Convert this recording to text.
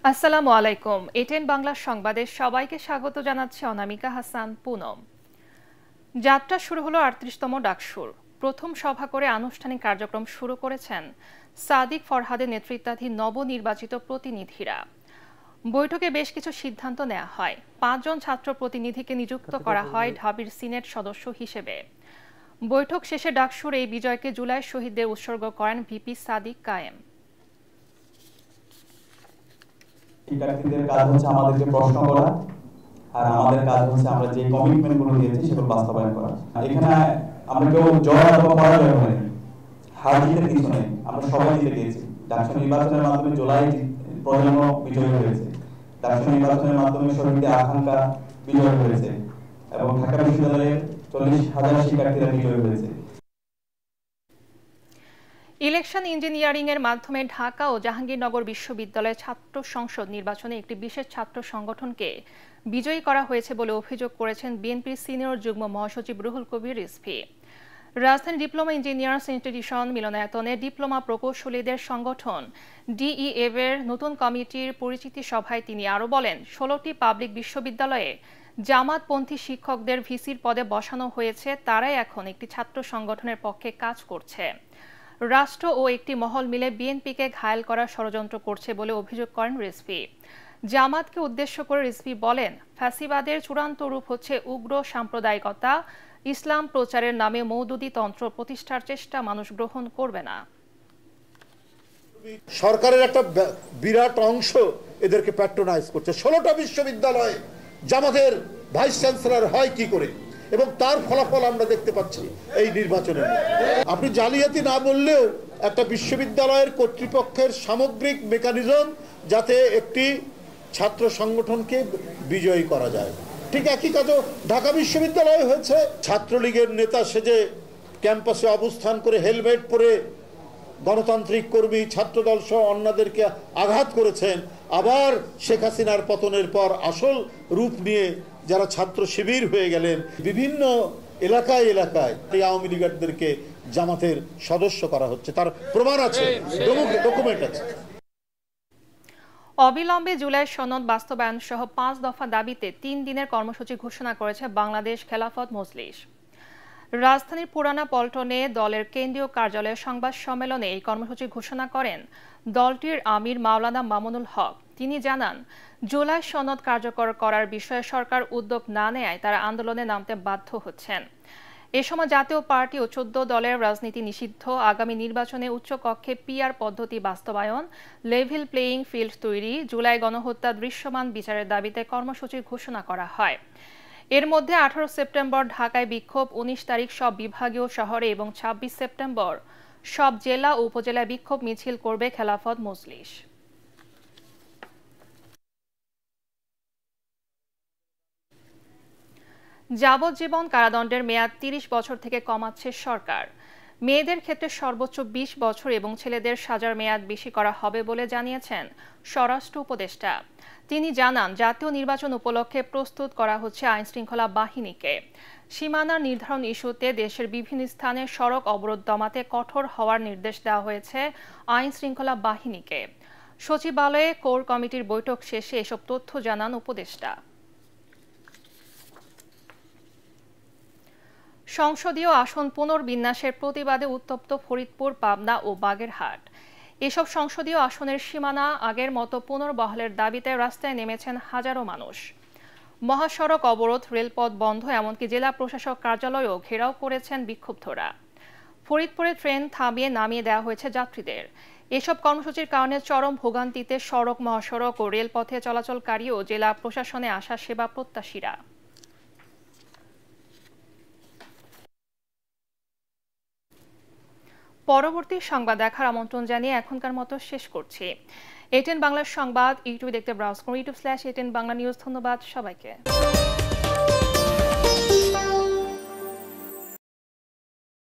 আসসালামু আলাইকুম। এটেন বাংলা সংবাদে সবাইকে স্বাগত জানাচ্ছে অনামিকা হাসান পুনম। যাত্রা শুরু হলো ৩৮তম ডাকসুর। প্রথম সভা করে আনুষ্ঠানিক কার্যক্রম শুরু করেছেন সাদিক ফরহাদের নেতৃত্বাধীন নবনির্বাচিত প্রতিনিধিরা। বৈঠকে বেশ কিছু সিদ্ধান্ত নেওয়া হয়। ৫ জন ছাত্র প্রতিনিধিকে নিযুক্ত করা হয় ঢাবির সিনেট সদস্য হিসেবে। বৈঠক শেষে ডাকসুর এই বিজয়কে জুলাই শহীদদের উৎসর্গ করেন ভিপি সাদিক কায়েম। শিক্ষার্থীদের কাজ হচ্ছে আমাদেরকে প্রশ্ন করা, আর আমাদের কাজ হচ্ছে আমরা যে কমিটমেন্টগুলো দিয়েছি সেগুলো বাস্তবায়ন করা। এখানে আমরা কেউ জয় অথবা পরাজয় হয়নি, হার জিতের কিছু নেই, আমরা সবাই জিতে গিয়েছি। ডাকসু নির্বাচনের মাধ্যমে জুলাই প্রজন্ম বিজয়ী হয়েছে, ডাকসু নির্বাচনের মাধ্যমে শহীদদের আকাঙ্ক্ষা বিজয় হয়েছে এবং ঢাকা বিশ্ববিদ্যালয়ের ৪০,০০০ শিক্ষার্থীরা বিজয়ী হয়েছে। ইলেকশন ইঞ্জিনিয়ারিং এর মাধ্যমে ঢাকা ও জাহাঙ্গীরনগর বিশ্ববিদ্যালয়ের ছাত্র সংসদ নির্বাচনে একটি বিশেষ ছাত্র সংগঠনকে বিজয়ী করা হয়েছে বলে অভিযোগ করেছেন বিএনপির সিনিয়র যুগ্ম মহাসচিব রুহুল কবির রিজভী। রাজধানী ডিপ্লোমা ইঞ্জিনিয়ার্স ইনস্টিটিউশন মিলনায়তনে ডিপ্লোমা প্রকৌশলীদের সংগঠন ডিইএভ এর নতুন কমিটির পরিচিতি সভায় তিনি আরও বলেন, ১৬টি পাবলিক বিশ্ববিদ্যালয়ে জামাতপন্থী শিক্ষকদের ভিসির পদে বসানো হয়েছে, তারাই এখন একটি ছাত্র সংগঠনের পক্ষে কাজ করছে। রাষ্ট্র ও একটি মহল মিলে বিএনপিকে ঘায়েল করার ষড়যন্ত্র করছে বলে অভিযোগ করেন রিজভী। জামাতকে উদ্দেশ্য করে রিজভী বলেন, ফ্যাসিবাদের চূড়ান্ত রূপ হচ্ছে উগ্র সাম্প্রদায়িকতা। ইসলাম প্রচারের নামে মওদুদি তন্ত্র প্রতিষ্ঠার চেষ্টা মানুষ গ্রহণ করবে না। সরকারের একটা বিরাট অংশ এদেরকে প্যাট্রোনাইজ করছে। ১৬টা বিশ্ববিদ্যালয়ে জামাতের ভাইস চ্যান্সেলর হয় কি করে, এবং তার ফলাফল আমরা দেখতে পাচ্ছি এই নির্বাচনের। আপনি জালিয়াতি না বললেও একটা বিশ্ববিদ্যালয়ের কর্তৃপক্ষের সামগ্রিক মেকানিজম যাতে একটি ছাত্র সংগঠনকে বিজয়ী করা যায়, ঠিক একই কাজও ঢাকা বিশ্ববিদ্যালয়ে হয়েছে। ছাত্রলীগের নেতা সেজে ক্যাম্পাসে অবস্থান করে হেলমেট পরে গণতান্ত্রিক কর্মী, ছাত্রদল সহ অন্যদেরকে আঘাত করেছেন। আবার শেখ হাসিনার পতনের পর আসল রূপ নিয়ে যারা ছাত্র শিবির হয়ে গেলেন, বিভিন্ন এলাকায় এলাকায় এই আওয়ামী লীগারদেরকে জামাতের সদস্য করা হচ্ছে, তার প্রমাণ আছে, ডকুমেন্ট আছে। অবিলম্বে জুলাই সনদ বাস্তবায়ন সহ ৫ দফা দাবিতে ৩ দিনের কর্মসূচি ঘোষণা করেছে বাংলাদেশ খেলাফত মজলিস। রাজধানীর পুরানা পল্টনে দলের কেন্দ্রীয় কার্যালয়ে সংবাদ সম্মেলনে এই কর্মসূচি ঘোষণা করেন দলটির আমির মাওলানা মামুনুল হক। তিনি জানান, জুলাই সনদ কার্যকর করার বিষয়ে সরকার উদ্যোগ না নেয় তারা আন্দোলনে নামতে বাধ্য হচ্ছেন। এ সময় জাতীয় পার্টি ও ১৪ দলের রাজনীতি নিষিদ্ধ, আগামী নির্বাচনে উচ্চকক্ষে পিআর পদ্ধতি বাস্তবায়ন, লেভেল প্লেয়িং ফিল্ড তৈরি, জুলাই গণহত্যা দৃশ্যমান বিচারের দাবিতে কর্মসূচি ঘোষণা করা হয়। এর মধ্যে ১৮ সেপ্টেম্বর ঢাকায় বিক্ষোভ, ১৯ তারিখ সব বিভাগীয় শহরে এবং ২৬ সেপ্টেম্বর সব জেলা ও উপজেলায় বিক্ষোভ মিছিল করবে খেলাফত মজলিস। যাবজ্জীবন কারাদণ্ডের মেয়াদ ৩০ বছর থেকে কমাচ্ছে সরকার। মেয়েদের ক্ষেত্রে সর্বোচ্চ ২০ বছর এবং ছেলেদের সাজার মেয়াদ বেশি করা হবে বলে জানিয়েছেন স্বরাষ্ট্র উপদেষ্টা। তিনি জানান, জাতীয় নির্বাচন উপলক্ষে প্রস্তুত করা হচ্ছে আইনশৃঙ্খলা বাহিনীকে। সীমানার নির্ধারণ ইস্যুতে দেশের বিভিন্ন স্থানে সড়ক অবরোধ দমাতে কঠোর হওয়ার নির্দেশ দেওয়া হয়েছে আইনশৃঙ্খলা বাহিনীকে। সচিবালয়ে কোর কমিটির বৈঠক শেষে এসব তথ্য জানান উপদেষ্টা। সংসদীয় আসন পুনর্বিন্যাসের প্রতিবাদে উত্তপ্ত ফরিদপুর, পাবনা ও বাগেরহাট। এসব সংসদীয় আসনের সীমানা আগের মতো পুনর্বহালের দাবিতে রাস্তায় নেমেছেন হাজারো মানুষ। মহাসড়ক অবরোধ, রেলপথ বন্ধ, এমনকি জেলা প্রশাসক কার্যালয়ও ঘেরাও করেছেন বিক্ষুব্ধরা। ফরিদপুরে ট্রেন থামিয়ে নামিয়ে দেওয়া হয়েছে যাত্রীদের। এসব কর্মসূচির কারণে চরম ভোগান্তিতে সড়ক, মহাসড়ক ও রেলপথে চলাচলকারী ও জেলা প্রশাসনে আসা সেবা প্রত্যাশীরা। পরবর্তী সংবাদ দেখার আমন্ত্রণ জানিয়ে এখনকার মতো শেষ করছি। এটেন বাংলার সংবাদ ইউটিউবে দেখতে ব্রাউজ করুন, youtube/এটেন বাংলা নিউজ। ধন্যবাদ সবাইকে।